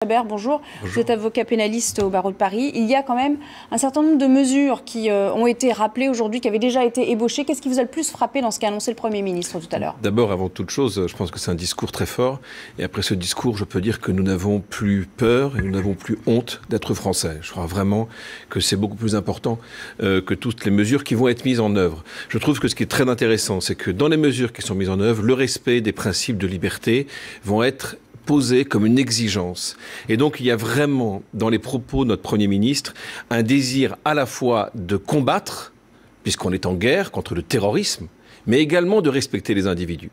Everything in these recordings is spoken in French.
Chabert, bonjour. Bonjour. Vous êtes avocat pénaliste au barreau de Paris. Il y a quand même un certain nombre de mesures qui ont été rappelées aujourd'hui, qui avaient déjà été ébauchées. Qu'est-ce qui vous a le plus frappé dans ce qu'a annoncé le Premier ministre tout à l'heure? D'abord, avant toute chose, je pense que c'est un discours très fort. Et après ce discours, je peux dire que nous n'avons plus peur et nous n'avons plus honte d'être français. Je crois vraiment que c'est beaucoup plus important que toutes les mesures qui vont être mises en œuvre. Je trouve que ce qui est très intéressant, c'est que dans les mesures qui sont mises en œuvre, le respect des principes de liberté vont être posé comme une exigence. Et donc, il y a vraiment, dans les propos de notre Premier ministre, un désir à la fois de combattre, puisqu'on est en guerre contre le terrorisme, mais également de respecter les individus.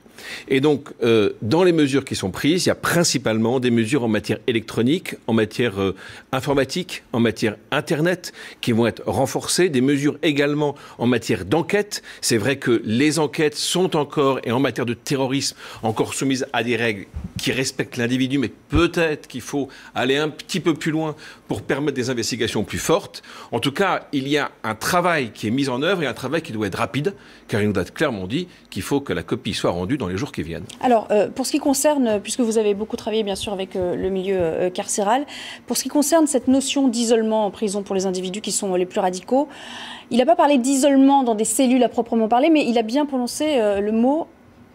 Et donc, dans les mesures qui sont prises, il y a principalement des mesures en matière électronique, en matière informatique, en matière Internet, qui vont être renforcées, des mesures également en matière d'enquête. C'est vrai que les enquêtes sont encore, et en matière de terrorisme, encore soumises à des règles qui respectent l'individu, mais peut-être qu'il faut aller un petit peu plus loin pour permettre des investigations plus fortes. En tout cas, il y a un travail qui est mis en œuvre et un travail qui doit être rapide, car il nous a clairement dit qu'il faut que la copie soit rendue dans les jours qui viennent. Alors, pour ce qui concerne, puisque vous avez beaucoup travaillé bien sûr avec le milieu carcéral, pour ce qui concerne cette notion d'isolement en prison pour les individus qui sont les plus radicaux, il n'a pas parlé d'isolement dans des cellules à proprement parler, mais il a bien prononcé le mot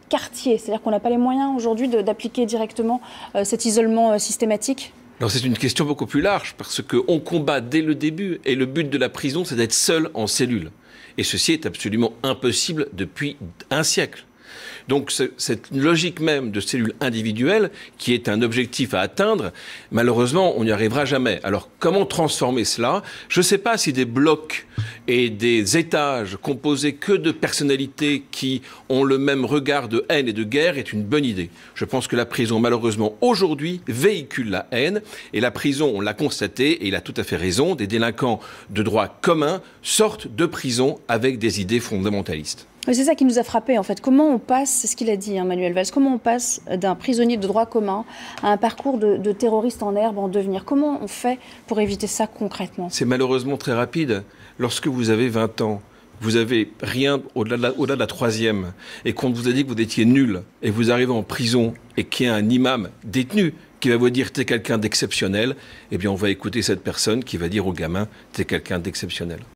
quartier. C'est-à-dire qu'on n'a pas les moyens aujourd'hui d'appliquer directement cet isolement systématique? Alors c'est une question beaucoup plus large, parce qu'on combat dès le début, et le but de la prison, c'est d'être seul en cellule. Et ceci est absolument impossible depuis un siècle. Donc cette logique même de cellule individuelle, qui est un objectif à atteindre, malheureusement, on n'y arrivera jamais. Alors comment transformer cela? Je ne sais pas si des blocs et des étages composés que de personnalités qui ont le même regard de haine et de guerre est une bonne idée. Je pense que la prison, malheureusement, aujourd'hui, véhicule la haine. Et la prison, on l'a constaté, et il a tout à fait raison, des délinquants de droit commun sortent de prison avec des idées fondamentalistes. C'est ça qui nous a frappé en fait. Comment on passe, c'est ce qu'il a dit Manuel Valls, comment on passe d'un prisonnier de droit commun à un parcours de terroriste en herbe en devenir? Comment on fait pour éviter ça concrètement? C'est malheureusement très rapide. Lorsque vous avez 20 ans, vous avez rien au-delà de la troisième, et qu'on vous a dit que vous étiez nul, et vous arrivez en prison, et qu'il y a un imam détenu qui va vous dire « t'es quelqu'un d'exceptionnel », eh bien on va écouter cette personne qui va dire au gamin « t'es quelqu'un d'exceptionnel ».